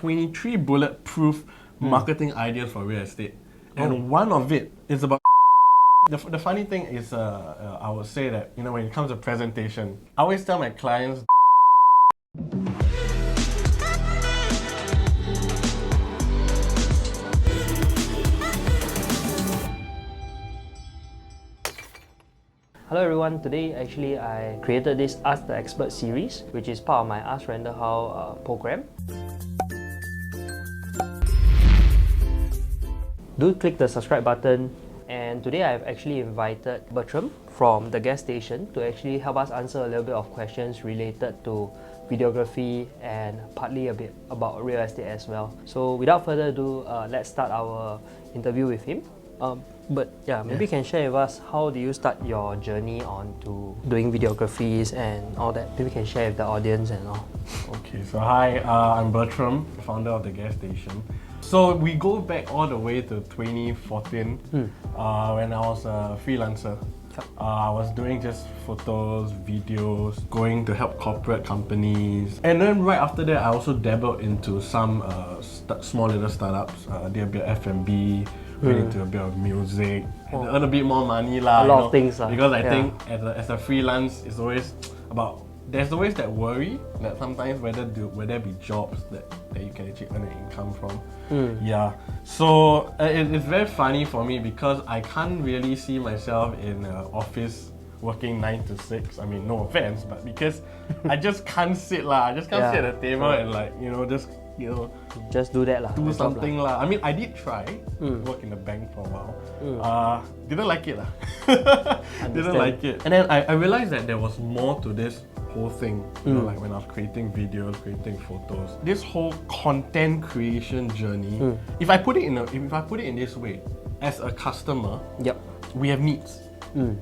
23 bulletproof marketing ideas for real estate. And one of it is about the funny thing is, I would say that, you know, when it comes to presentation, I always tell my clients Hello everyone, today actually I created this Ask the Experts Series, which is part of my AskRandallHow program. Do click the subscribe button, and today I've actually invited Bertram from the gas station to actually help us answer a little bit of questions related to videography and partly a bit about real estate as well. So without further ado, let's start our interview with him. But yeah, maybe you can share with us, how do you start your journey on to doing videographies and all that? Maybe you can share with the audience and all. Okay, so hi, I'm Bertram, founder of the gas station. So we go back all the way to 2014 when I was a freelancer. I was doing just photos, videos, going to help corporate companies. And then right after that, I also dabbled into some small little startups. Did a bit of F&B, went into a bit of music, and earn a bit more money lah. A lot of things because I think as a freelance, it's always about, there's always that worry that sometimes whether there be jobs that you can actually earn an income from. Yeah, so it's very funny for me because I can't really see myself in an office working 9 to 6. I mean, no offense, but because I just can't sit lah. I just can't sit at a table and like, just do that lah. Do something lah. I mean, I did try work in the bank for a while. Didn't like it lah. Didn't like it. And then I realized that there was more to this whole thing. You know, like when I was creating videos, creating photos, this whole content creation journey. If I put it in this way, as a customer, we have needs.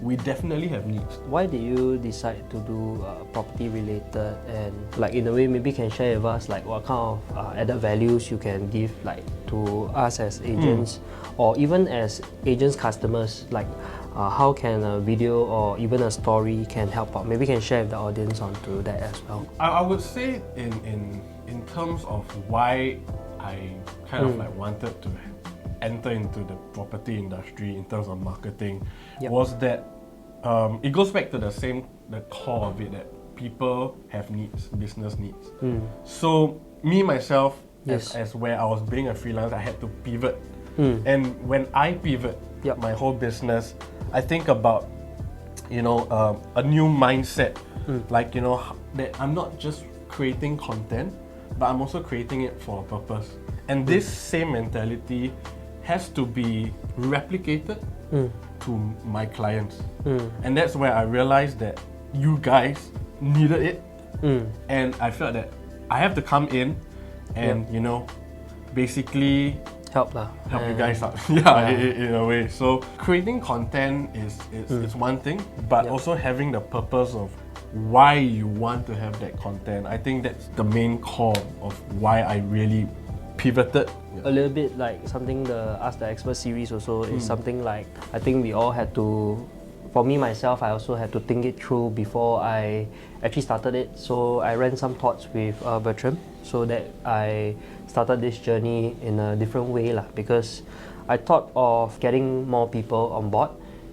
We definitely have needs. Why did you decide to do property related, and like in a way maybe you can share with us like what kind of added values you can give like to us as agents or even as agents customers, like how can a video or even a story can help out? Maybe you can share with the audience onto that as well. I would say in terms of why I kind of like wanted to enter into the property industry in terms of marketing was that it goes back to the core of it, that people have needs, business needs. So me myself, as where I was being a freelancer, I had to pivot. And when I pivot my whole business, I think about a new mindset, like that I'm not just creating content, but I'm also creating it for a purpose. And this same mentality has to be replicated to my clients. And that's where I realized that you guys needed it. And I felt that I have to come in and, basically help you guys out. In a way. So creating content is one thing, but also having the purpose of why you want to have that content. I think that's the main core of why I really pivoted. A little bit like something the Ask the Experts series also is something like, I think we all had to, for me myself, I also had to think it through before I actually started it. So I ran some thoughts with Bertram so that I started this journey in a different way lah, because I thought of getting more people on board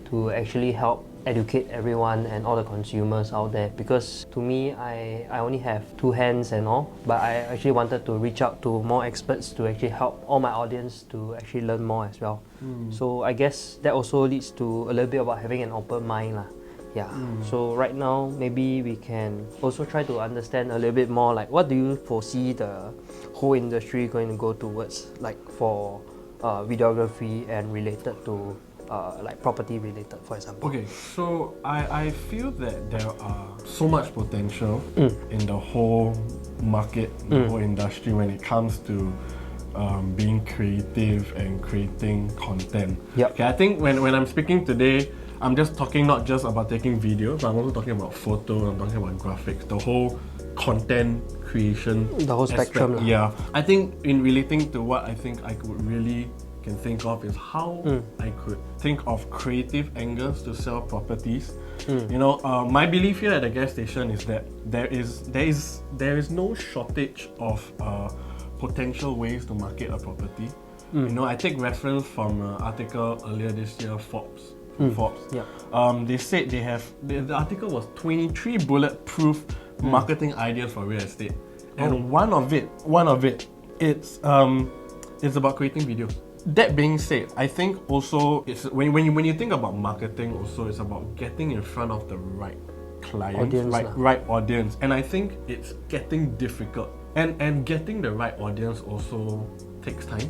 to actually help educate everyone and all the consumers out there, because to me I only have 2 hands and all, but I actually wanted to reach out to more experts to actually help all my audience to actually learn more as well. So I guess that also leads to a little bit about having an open mind lah. So right now maybe we can also try to understand a little bit more, like what do you foresee the whole industry going to go towards, like for videography and related to like property related, for example. Okay, so I feel that there are so much potential in the whole market, the whole industry when it comes to being creative and creating content. Okay, I think when I'm speaking today, I'm just talking not just about taking videos, but I'm also talking about photo, I'm talking about graphics, the whole content creation, the whole spectrum. I think in relating to what I think I could really can think of is how I could think of creative angles to sell properties. My belief here at the gas station is that there is no shortage of potential ways to market a property. You know, I take reference from an article earlier this year, Forbes. They said they have the article was 23 bulletproof marketing ideas for real estate, and one of it, it's about creating video. That being said, I think also it's when you think about marketing, also it's about getting in front of the right clients, right audience, and I think it's getting difficult, and getting the right audience also takes time.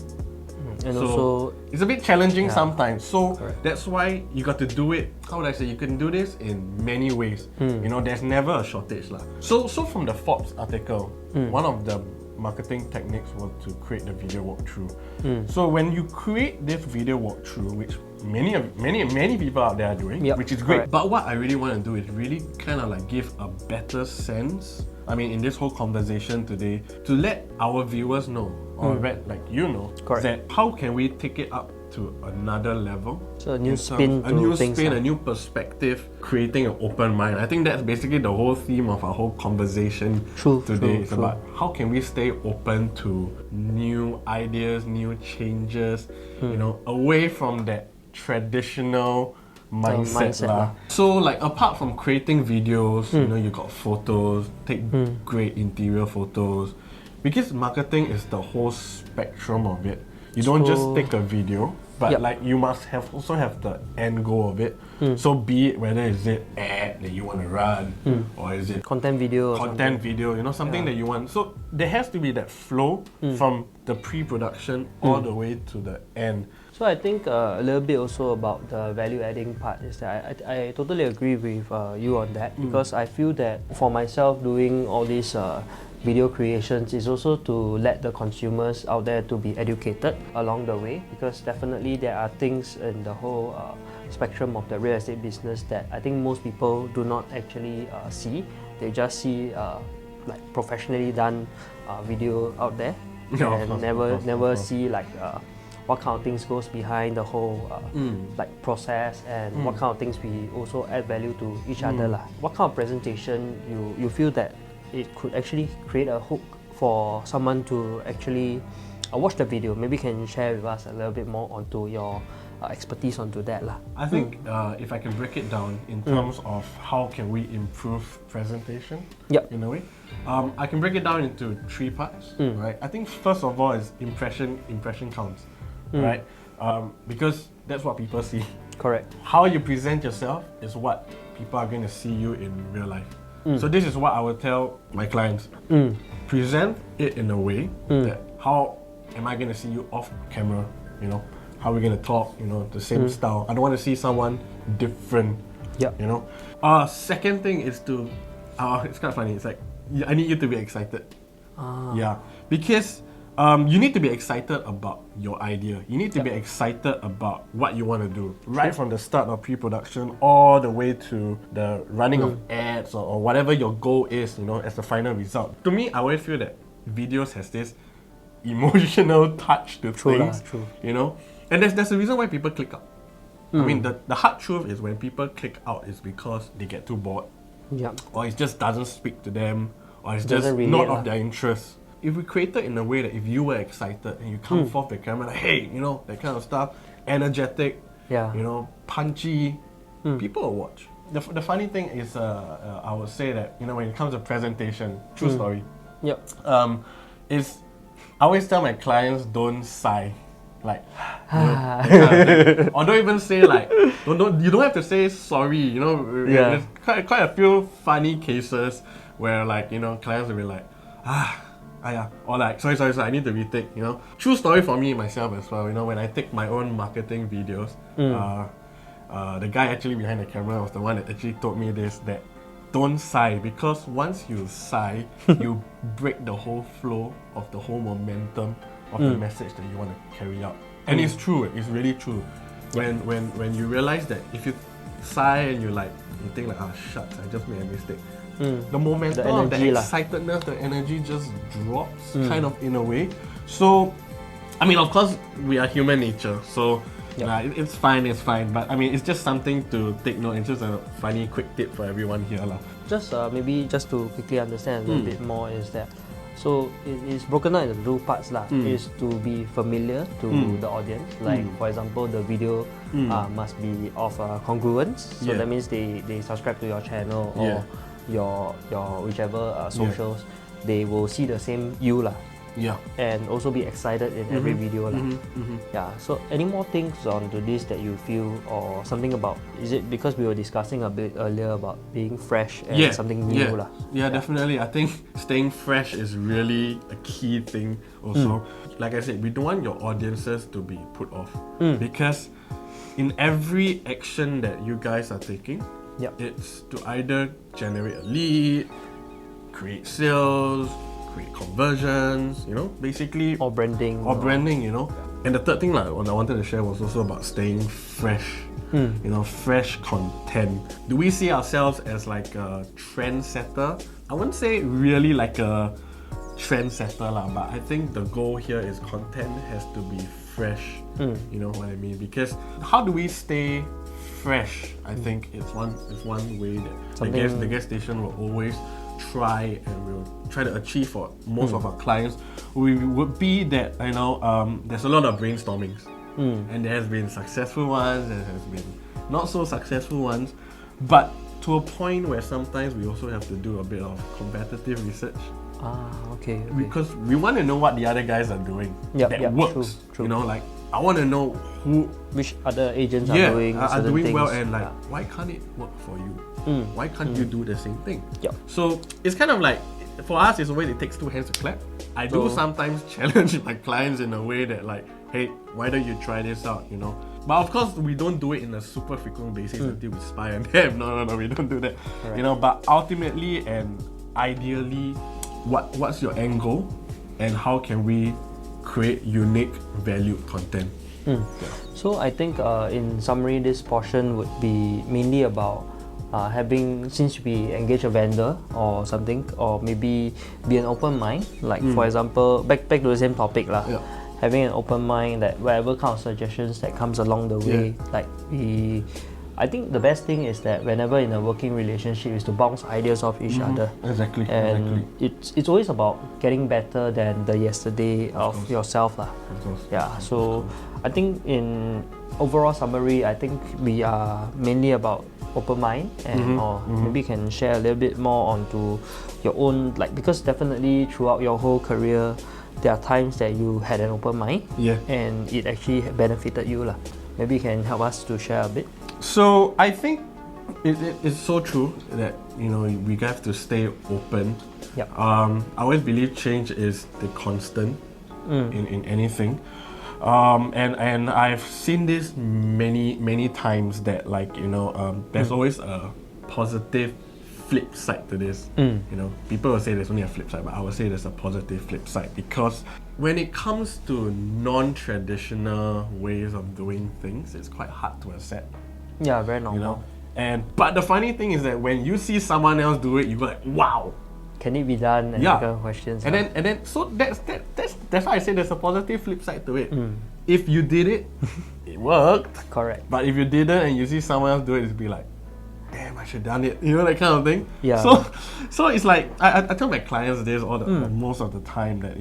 And so also, it's a bit challenging sometimes. So that's why you got to do it. How would I say? You can do this in many ways. You know, there's never a shortage lah. So from the Forbes article, one of the marketing techniques was to create the video walkthrough. So when you create this video walkthrough, which many people out there are doing, which is great. But what I really want to do is really kind of like give a better sense. I mean, in this whole conversation today, to let our viewers know, or like you know, that how can we take it up to another level? So a new spin, a new perspective, creating an open mind. I think that's basically the whole theme of our whole conversation today. It's about how can we stay open to new ideas, new changes, you know, away from that traditional mindset. So like apart from creating videos, you know, you got photos, take great interior photos, because marketing is the whole spectrum of it. You don't just take a video, but like you must also have the end goal of it. So be it whether is it ad that you want to run, or is it content video, you know, something that you want. So there has to be that flow from the pre-production all the way to the end. So I think a little bit also about the value adding part is that I totally agree with you on that, because I feel that for myself doing all these video creations is also to let the consumers out there to be educated along the way, because definitely there are things in the whole spectrum of the real estate business that I think most people do not actually see. They just see like professionally done video out there, and never see like what kind of things goes behind the whole like process, and what kind of things we also add value to each other lah. What kind of presentation you feel that it could actually create a hook for someone to actually watch the video? Maybe can share with us a little bit more onto your expertise onto that lah. I think if I can break it down in terms of how can we improve presentation in a way, I can break it down into 3 parts, right? I think first of all is impression counts, right? Because that's what people see. Correct. How you present yourself is what people are going to see you in real life. So this is what I would tell my clients. Present it in a way that how am I going to see you off camera, you know? How are we going to talk, you know, the same style. I don't want to see someone different, you know? Second thing is to, it's kind of funny, it's like, I need you to be excited. Because you need to be excited about your idea. You need to be excited about what you want to do. Right from the start of pre-production all the way to the running of ads or whatever your goal is, you know, as the final result. To me, I always feel that videos has this emotional touch to things, you know? And there's a reason why people click out. I mean, the hard truth is when people click out is because they get too bored. Or it just doesn't speak to them, or it's just really not of their interest. If we create it in a way that if you were excited and you come forth the camera like, hey, you know, that kind of stuff, energetic, you know, punchy, people will watch. The funny thing is, I would say that, you know, when it comes to presentation, true story, is I always tell my clients, don't sigh. Like, you know, that kind of thing. Or don't even say like, you don't have to say sorry, you know. There's quite a few funny cases where like, you know, clients will be like, or like, sorry, I need to retake, you know. True story for me, myself as well, you know, when I take my own marketing videos, the guy actually behind the camera was the one that actually told me this, that don't sigh, because once you sigh, you break the whole flow of the whole momentum of the message that you want to carry out. And it's true, it's really true. When you realize that if you sigh and you think like, shucks, I just made a mistake. The momentum, the excitedness, the energy just drops kind of in a way. So, I mean, of course, we are human nature, so it's fine, but I mean, it's just something to take note. It's just a funny, quick tip for everyone here. Just maybe just to quickly understand a little bit more is that So it's broken down into two parts lah. Is to be familiar to the audience. Like for example, the video must be of congruence. So that means they subscribe to your channel or your whichever socials. They will see the same you lah. Yeah. And also be excited in every video lah. Yeah. So any more things onto this that you feel or something about? Is it because we were discussing a bit earlier about being fresh and something new lah? Yeah, definitely. I think staying fresh is really a key thing also. Like I said, we don't want your audiences to be put off because in every action that you guys are taking, it's to either generate a lead, create sales, create conversions, basically, or branding, And the third thing what I wanted to share was also about staying fresh, fresh content. Do we see ourselves as like a trendsetter? I wouldn't say really like a trendsetter lah, but I think the goal here is content has to be fresh. You know what I mean? Because how do we stay fresh? I think it's one way that the gas station will always try and we'll try to achieve for most of our clients would be that there's a lot of brainstormings and there has been successful ones, there has been not so successful ones, but to a point where sometimes we also have to do a bit of competitive research. Okay. Because we want to know what the other guys are doing that works. True. Like I want to know which other agents are doing well, things. and like why can't it work for you? Why can't you do the same thing? So it's kind of like, for us, it's a way it takes two hands to clap. I do sometimes challenge my clients in a way that like, hey, why don't you try this out? But of course, we don't do it in a super frequent basis until we spy on them. No, we don't do that. Right. But ultimately and ideally, what's your end goal, and how can we create unique, valued content? So I think in summary, this portion would be mainly about since we engage a vendor or something, or maybe be an open mind. Like for example, back to the same topic lah. Having an open mind that whatever kind of suggestions that comes along the way, I think the best thing is that whenever in a working relationship is to bounce ideas off each other. Exactly. And it's always about getting better than the yesterday of yourself lah. So I think in overall summary, I think we are mainly about open mind and maybe can share a little bit more onto your own, because definitely throughout your whole career there are times that you had an open mind and it actually benefited you lah. Maybe you can help us to share a bit. So I think it's so true that we have to stay open. I always believe change is the constant in anything. And I've seen this many times that there's always a positive flip side to this. People will say there's only a flip side, but I would say there's a positive flip side, because when it comes to non-traditional ways of doing things, it's quite hard to accept. Yeah, very normal. But the funny thing is that when you see someone else do it, you go like, wow, can it be done? And kind of questions. And then so that's why I say there's a positive flip side to it. If you did it, it worked. Correct. But if you didn't and you see someone else do it, it'd be like, damn, I should have done it. That kind of thing. Yeah. So it's like I tell my clients this most of the time that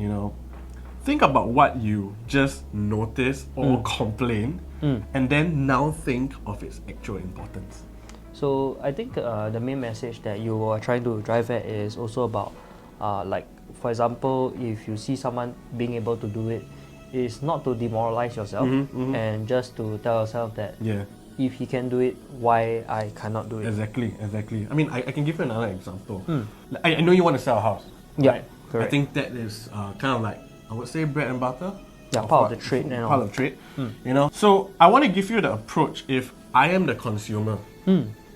think about what you just noticed or complain, and then now think of its actual importance. So I think the main message that you are trying to drive at is also about, for example, if you see someone being able to do it, is not to demoralize yourself and just to tell yourself that if he can do it, why I cannot do it. Exactly. I mean, I can give you another example. I know you want to sell a house. Yeah, right? correct. I think that is kind of like, I would say, bread and butter. Yeah, part of the trade. Part of trade. So I want to give you the approach. If I am the consumer,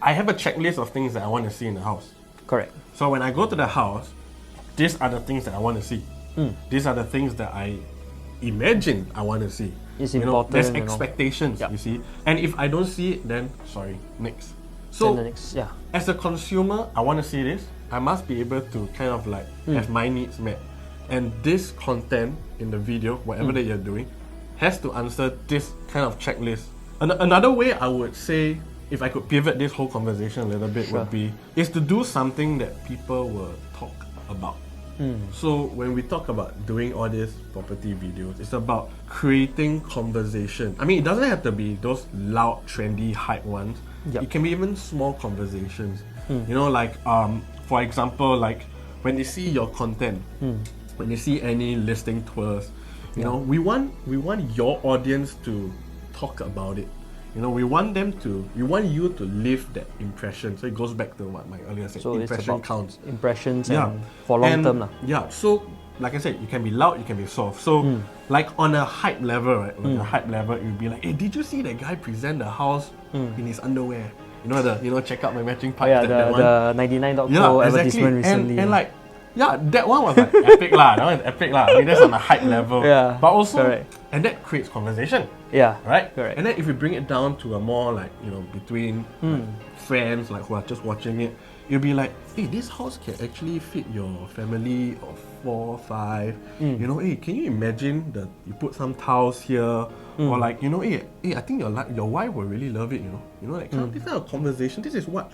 I have a checklist of things that I want to see in the house. Correct. So when I go to the house, these are the things that I want to see. These are the things that I imagine I want to see. It's important. There's expectations, you see. And if I don't see it, then sorry, next. So as a consumer, I want to see this. I must be able to kind of like have my needs met. And this content in the video, whatever that you're doing, has to answer this kind of checklist. Another way I would say, if I could pivot this whole conversation a little bit, would be is to do something that people will talk about. So when we talk about doing all these property videos, it's about creating conversation. I mean, it doesn't have to be those loud, trendy, hype ones. Yep. It can be even small conversations. You know, like for example, like when they see your content, when they see any listing tours, you know, we want your audience to talk about it. You know, we want you to leave that impression. So it goes back to what Mike earlier said. So impression it's about counts. Impressions and for long term. Yeah. So like I said, you can be loud, you can be soft. So like on a hype level, right? On a hype level, it would be like, hey, did you see that guy present the house in his underwear? You know, check out my matching part. Oh, yeah, the 99.co advertisement recently. And like, yeah, that one was like epic lah. That one is epic lah. I mean, that's on a hype level. Yeah, but also, correct. And that creates conversation. Yeah, right. Correct. And then if we bring it down to a more like, you know, between like, friends, like who are just watching it, you'll be like, hey, this house can actually fit your family of 4, 5. You know, hey, can you imagine that you put some tiles here, or like, you know, hey, I think your wife will really love it. You know, like this kind of conversation. This is what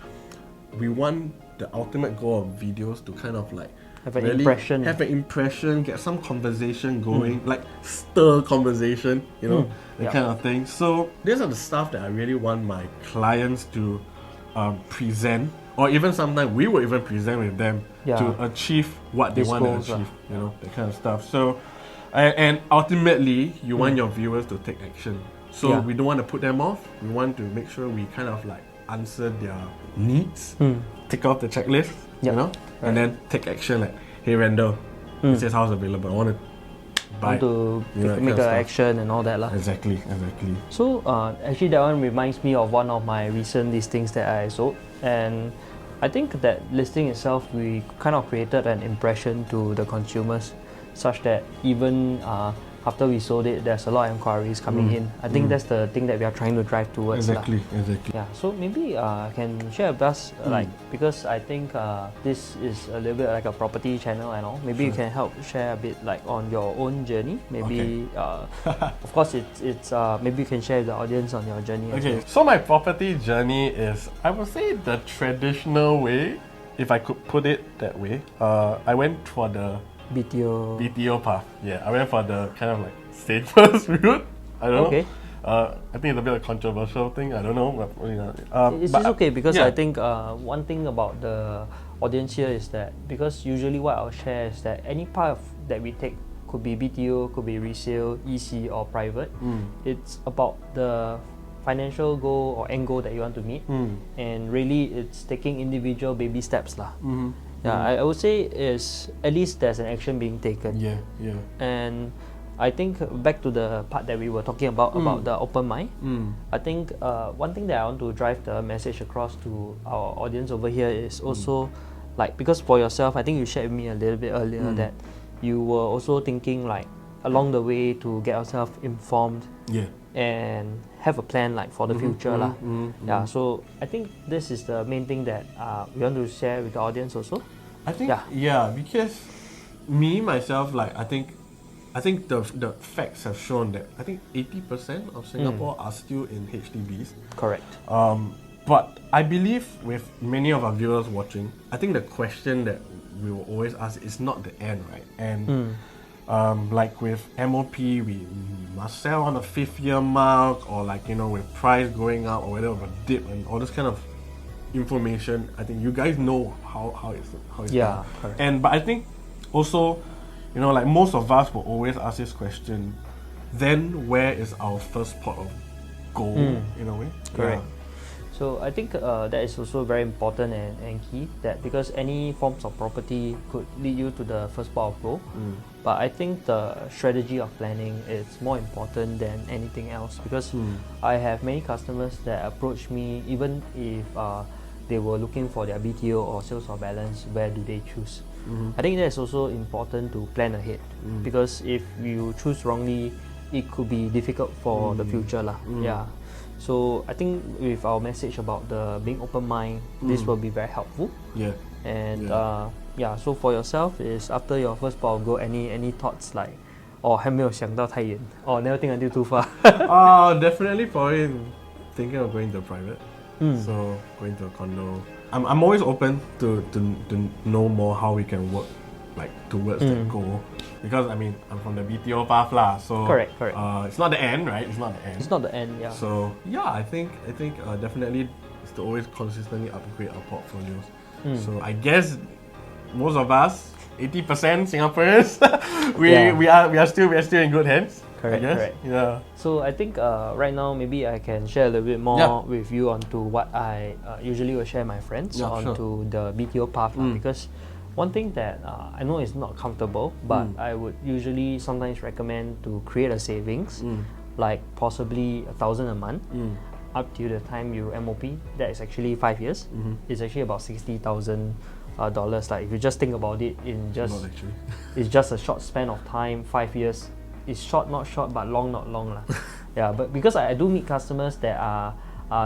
we want. The ultimate goal of videos to kind of like have an impression, get some conversation going, like stir conversation, you know, that kind of thing. So these are the stuff that I really want my clients to present, or even sometimes we will even present with them to achieve what they want to achieve, you know, that kind of stuff. So, and ultimately, you want your viewers to take action. So we don't want to put them off. We want to make sure we kind of like answer their needs, tick off the checklist, you know, and then take action like, hey Randall, it says house available, I want to buy, make an action and all that lah. Exactly. So actually that one reminds me of one of my recent listings that I sold, and I think that listing itself, we kind of created an impression to the consumers such that even after we sold it, there's a lot of inquiries coming in. I think that's the thing that we are trying to drive towards. Exactly. Yeah. So maybe can share with us, like, because I think this is a little bit like a property channel and all. Maybe you can help share a bit like on your own journey. Maybe, of course, it's maybe you can share with the audience on your journey. Okay. So my property journey is, I would say, the traditional way, if I could put it that way. I went for the BTO path. Yeah, I went for the kind of like safest route. I don't know. I think it's a bit of a controversial thing. I don't know. But, you know, it's okay because I think one thing about the audience here is that, because usually what I'll share is that any path that we take could be BTO, could be resale, EC or private. It's about the financial goal or end goal that you want to meet, and really it's taking individual baby steps lah. Yeah, I would say is at least there's an action being taken. Yeah. And I think back to the part that we were talking about the open mind. I think one thing that I want to drive the message across to our audience over here is also like, because for yourself, I think you shared with me a little bit earlier that you were also thinking like along the way to get yourself informed. And have a plan like for the future lah. Yeah, so I think this is the main thing that we want to share with the audience also. I think because me myself, like I think the facts have shown that I think 80% of Singapore are still in HDBs. Correct. But I believe with many of our viewers watching, I think the question that we will always ask is not the end, right? And like with MOP, we must sell on the 5th year mark, or like, you know, with price going up or whether of a dip and all this kind of information. I think you guys know how it's done. Correct. But I think also, you know, like most of us will always ask this question, then where is our first pot of gold in a way? Correct. So I think that is also very important and key, that because any forms of property could lead you to the first pot of gold. But I think the strategy of planning is more important than anything else, because I have many customers that approach me, even if they were looking for their BTO or sales of balance, where do they choose? I think that's also important to plan ahead, because if you choose wrongly, it could be difficult for the future lah. Yeah. So I think with our message about the being open mind, this will be very helpful. And so for yourself, is after your first pot of gold, any thoughts like, or 还没有想到太远, or never think until too far? Definitely probably thinking of going to private. So going to a condo. I'm always open to know more how we can work like towards that goal. Because I mean, I'm from the BTO path lah, so Correct. it's not the end, right? It's not the end. It's not the end, yeah. So yeah, I think definitely is to always consistently upgrade our portfolios. So I guess most of us, 80% Singaporeans, we are still in good hands. Correct. Yeah. So I think right now maybe I can share a little bit more with you onto what I usually will share my friends onto the BTO path because one thing that I know is not comfortable, but I would usually sometimes recommend to create a savings, like possibly 1,000 a month, up to the time you MOP. That is actually 5 years. It's actually about $60,000. Like if you just think about it, it's just a short span of time. 5 years is short, not short, but long, not long lah. Yeah, but because I do meet customers that are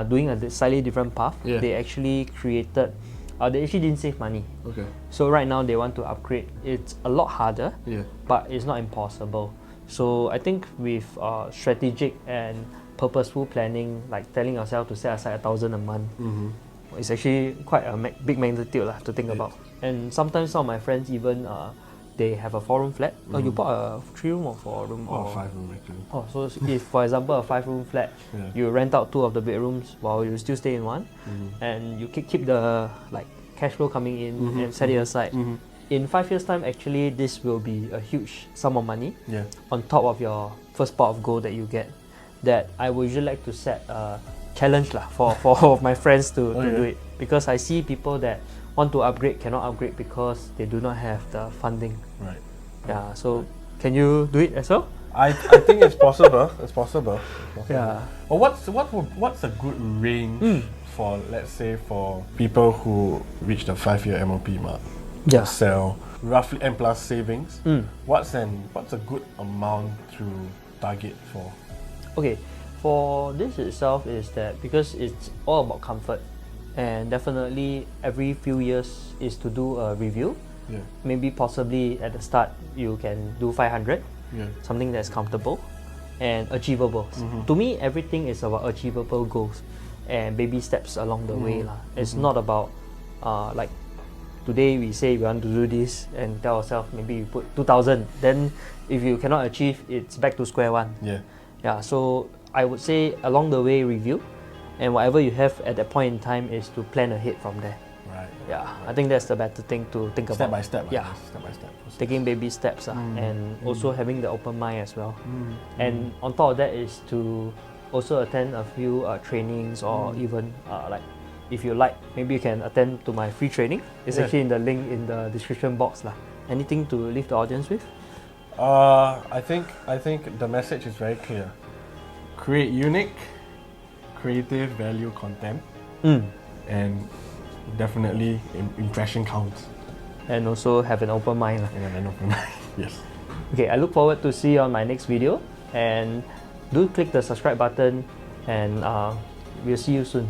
doing a slightly different path, they actually created. They actually didn't save money. Okay. So right now they want to upgrade. It's a lot harder, but it's not impossible. So I think with strategic and purposeful planning, like telling yourself to set aside 1,000 a month, it's actually quite a big magnitude to think about. And sometimes some of my friends even they have a 4-room flat. Oh, you bought a 3-room or 4-room? Or 5-room actually. Oh, so if for example a 5-room flat, you rent out 2 of the bedrooms while you still stay in one, and you keep the cash flow coming in and set it aside. In 5 years' time, actually, this will be a huge sum of money on top of your first pot of gold that you get. That I would usually like to set a challenge for my friends to do it, because I see people that want to upgrade cannot upgrade because they do not have the funding. Right. Yeah. So can you do it as well? I think it's possible. It's possible. Yeah. Well, what's a good range for, let's say, for people who reach the 5-year MOP mark? Yeah. Sell roughly and plus savings. What's a good amount to target for? Okay, for this itself is that because it's all about comfort, and definitely every few years is to do a review. Maybe possibly at the start you can do 500, something that's comfortable and achievable. To me, everything is about achievable goals and baby steps along the way lah. It's not about like today we say we want to do this and tell ourselves maybe we put 2,000. Then if you cannot achieve, it's back to square one. Yeah. So I would say along the way review, and whatever you have at that point in time is to plan ahead from there. Right. Yeah. I think that's the better thing to think Step about. by step. Yeah. Step by step. Taking baby steps and also having the open mind as well. And on top of that is to also attend a few trainings, or even like if you like, maybe you can attend to my free training. It's actually in the link in the description box lah. Anything to leave the audience with? I think the message is very clear. Create unique, creative value content, and definitely impression counts. And also have an open mind lah. And an open mind. Yes. Okay, I look forward to see you on my next video, and do click the subscribe button, and we'll see you soon.